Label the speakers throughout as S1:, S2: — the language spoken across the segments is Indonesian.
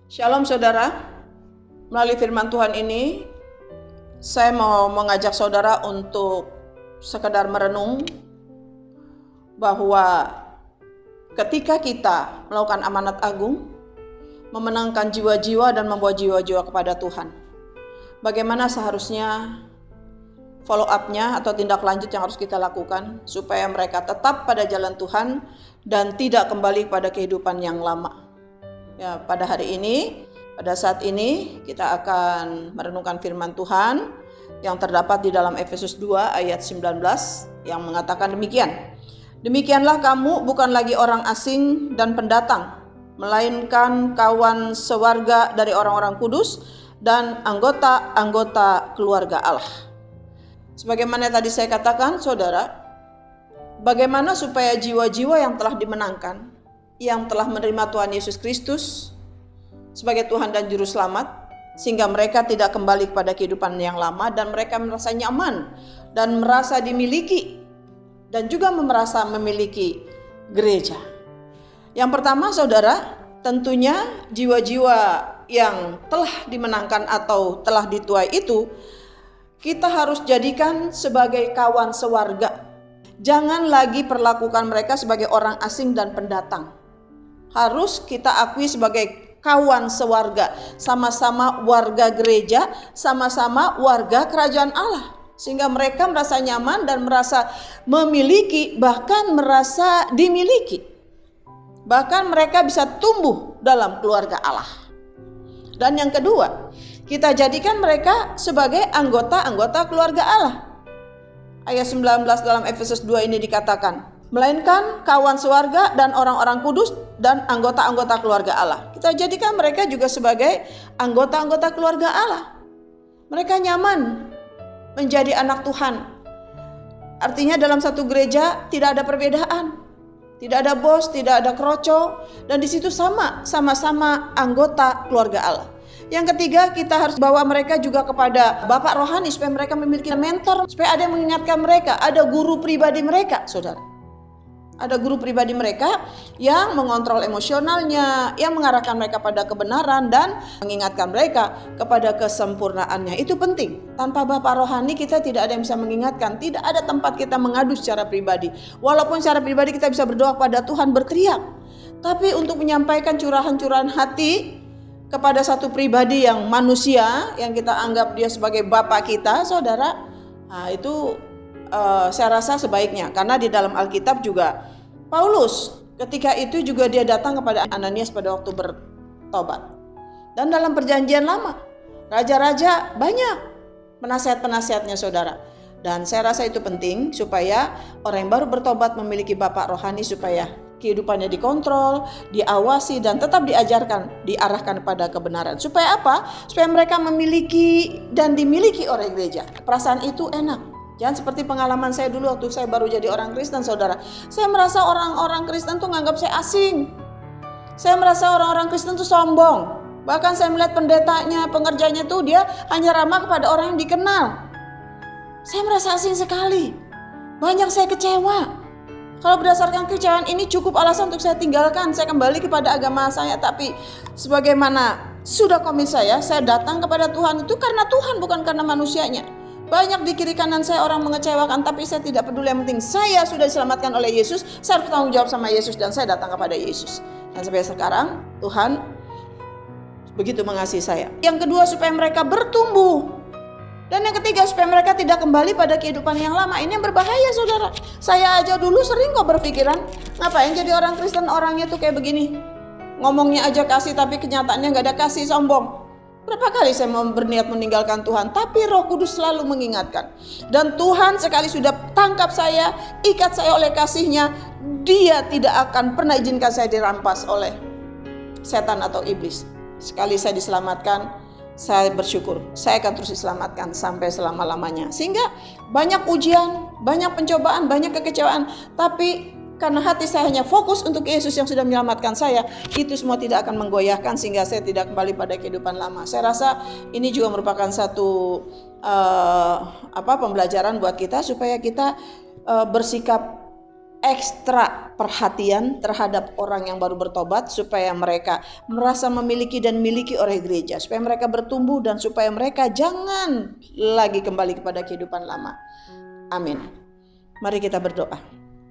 S1: Shalom saudara, melalui firman Tuhan ini saya mau mengajak saudara untuk sekedar merenung bahwa ketika kita melakukan amanat agung, memenangkan jiwa-jiwa dan membawa jiwa-jiwa kepada Tuhan, bagaimana seharusnya follow up-nya atau tindak lanjut yang harus kita lakukan supaya mereka tetap pada jalan Tuhan dan tidak kembali pada kehidupan yang lama. Ya, pada hari ini, pada saat ini kita akan merenungkan firman Tuhan yang terdapat di dalam Efesus 2 ayat 19 yang mengatakan demikian. Demikianlah kamu bukan lagi orang asing dan pendatang, melainkan kawan sewarga dari orang-orang kudus dan anggota-anggota keluarga Allah. Sebagaimana tadi saya katakan, saudara, bagaimana supaya jiwa-jiwa yang telah dimenangkan, yang telah menerima Tuhan Yesus Kristus sebagai Tuhan dan Juru Selamat, sehingga mereka tidak kembali kepada kehidupan yang lama dan mereka merasa nyaman dan merasa dimiliki dan juga merasa memiliki gereja. Yang pertama saudara, tentunya jiwa-jiwa yang telah dimenangkan atau telah dituai itu kita harus jadikan sebagai kawan sewarga. Jangan lagi perlakukan mereka sebagai orang asing dan pendatang. Harus kita akui sebagai kawan sewarga, sama-sama warga gereja, sama-sama warga kerajaan Allah, sehingga mereka merasa nyaman dan merasa memiliki, bahkan merasa dimiliki. Bahkan mereka bisa tumbuh dalam keluarga Allah. Dan yang kedua, kita jadikan mereka sebagai anggota-anggota keluarga Allah. Ayat 19 dalam Efesus 2 ini dikatakan, melainkan kawan sewarga dan orang-orang kudus dan anggota-anggota keluarga Allah. Kita jadikan mereka juga sebagai anggota-anggota keluarga Allah. Mereka nyaman menjadi anak Tuhan. Artinya dalam satu gereja tidak ada perbedaan, tidak ada bos, tidak ada kroco, dan di situ sama-sama anggota keluarga Allah. Yang ketiga, kita harus bawa mereka juga kepada Bapak rohani supaya mereka memiliki mentor, supaya ada yang mengingatkan mereka, ada guru pribadi mereka, saudara. Ada guru pribadi mereka yang mengontrol emosionalnya, yang mengarahkan mereka pada kebenaran dan mengingatkan mereka kepada kesempurnaannya. Itu penting. Tanpa Bapak rohani kita tidak ada yang bisa mengingatkan, tidak ada tempat kita mengadu secara pribadi. Walaupun secara pribadi kita bisa berdoa pada Tuhan, berteriak, tapi untuk menyampaikan curahan-curahan hati kepada satu pribadi yang manusia, yang kita anggap dia sebagai Bapak kita, saudara, itu saya rasa sebaiknya, karena di dalam Alkitab juga Paulus ketika itu juga dia datang kepada Ananias pada waktu bertobat. Dan dalam perjanjian lama raja-raja banyak penasihat-penasihatnya, saudara. Dan saya rasa itu penting supaya orang yang baru bertobat memiliki bapak rohani, supaya kehidupannya dikontrol, diawasi, dan tetap diajarkan, diarahkan pada kebenaran. Supaya apa? Supaya mereka memiliki dan dimiliki oleh gereja. Perasaan itu enak. Jangan seperti pengalaman saya dulu waktu saya baru jadi orang Kristen, saudara. Saya merasa orang-orang Kristen tuh nganggap saya asing. Saya merasa orang-orang Kristen tuh sombong. Bahkan saya melihat pendetanya, pengerjanya tuh dia hanya ramah kepada orang yang dikenal. Saya merasa asing sekali. Banyak saya kecewa. Kalau berdasarkan kekecewaan ini cukup alasan untuk saya tinggalkan, saya kembali kepada agama saya. Tapi sebagaimana sudah komit saya datang kepada Tuhan itu karena Tuhan, bukan karena manusianya. Banyak di kiri kanan saya orang mengecewakan, tapi saya tidak peduli. Yang penting saya sudah diselamatkan oleh Yesus, saya bertanggung jawab sama Yesus, dan saya datang kepada Yesus. Dan sampai sekarang Tuhan begitu mengasihi saya. Yang kedua, supaya mereka bertumbuh. Dan yang ketiga, supaya mereka tidak kembali pada kehidupan yang lama. Ini yang berbahaya, saudara. Saya aja dulu sering kok berpikiran, ngapain jadi orang Kristen orangnya tuh kayak begini, ngomongnya aja kasih tapi kenyataannya gak ada kasih, sombong. Berapa kali saya mau berniat meninggalkan Tuhan, tapi Roh Kudus selalu mengingatkan. Dan Tuhan sekali sudah tangkap saya, ikat saya oleh kasih-Nya, Dia tidak akan pernah izinkan saya dirampas oleh setan atau iblis. Sekali saya diselamatkan, saya bersyukur, saya akan terus diselamatkan sampai selama-lamanya. Sehingga banyak ujian, banyak pencobaan, banyak kekecewaan, tapi karena hati saya hanya fokus untuk Yesus yang sudah menyelamatkan saya, itu semua tidak akan menggoyahkan sehingga saya tidak kembali pada kehidupan lama. Saya rasa ini juga merupakan satu pembelajaran buat kita supaya kita bersikap ekstra perhatian terhadap orang yang baru bertobat, supaya mereka merasa memiliki dan miliki oleh gereja, supaya mereka bertumbuh dan supaya mereka jangan lagi kembali kepada kehidupan lama. Amin. Mari kita berdoa.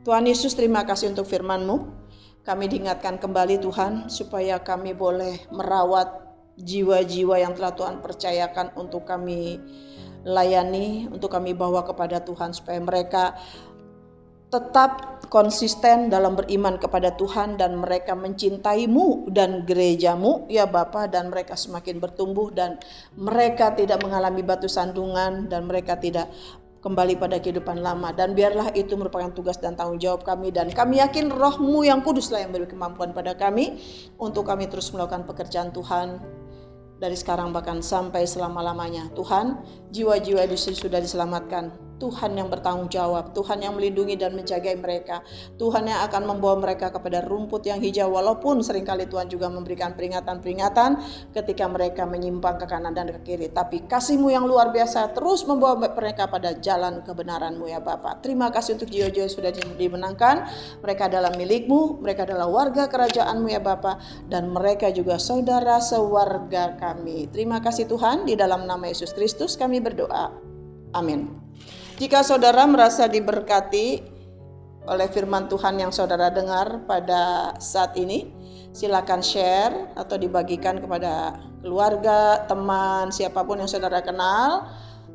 S1: Tuhan Yesus, terima kasih untuk firman-Mu. Kami diingatkan kembali Tuhan, supaya kami boleh merawat jiwa-jiwa yang telah Tuhan percayakan untuk kami layani, untuk kami bawa kepada Tuhan, supaya mereka tetap konsisten dalam beriman kepada Tuhan dan mereka mencintai-Mu dan gereja-Mu ya Bapa, dan mereka semakin bertumbuh dan mereka tidak mengalami batu sandungan dan mereka tidak kembali pada kehidupan lama. Dan biarlah itu merupakan tugas dan tanggung jawab kami, dan kami yakin Roh-Mu yang kuduslah yang beri kemampuan pada kami untuk kami terus melakukan pekerjaan Tuhan dari sekarang bahkan sampai selama-lamanya. Tuhan, jiwa-jiwa di sini sudah diselamatkan. Tuhan yang bertanggung jawab, Tuhan yang melindungi dan menjaga mereka, Tuhan yang akan membawa mereka kepada rumput yang hijau, walaupun seringkali Tuhan juga memberikan peringatan-peringatan ketika mereka menyimpang ke kanan dan ke kiri. Tapi kasih-Mu yang luar biasa terus membawa mereka pada jalan kebenaran-Mu ya Bapa. Terima kasih untuk jiwa-jiwa yang sudah dimenangkan. Mereka adalah milik-Mu, mereka adalah warga kerajaan-Mu ya Bapa, dan mereka juga saudara sewarga kami. Terima kasih Tuhan, di dalam nama Yesus Kristus kami berdoa. Amin. Jika saudara merasa diberkati oleh firman Tuhan yang saudara dengar pada saat ini, silakan share atau dibagikan kepada keluarga, teman, siapapun yang saudara kenal.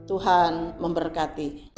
S1: Tuhan memberkati.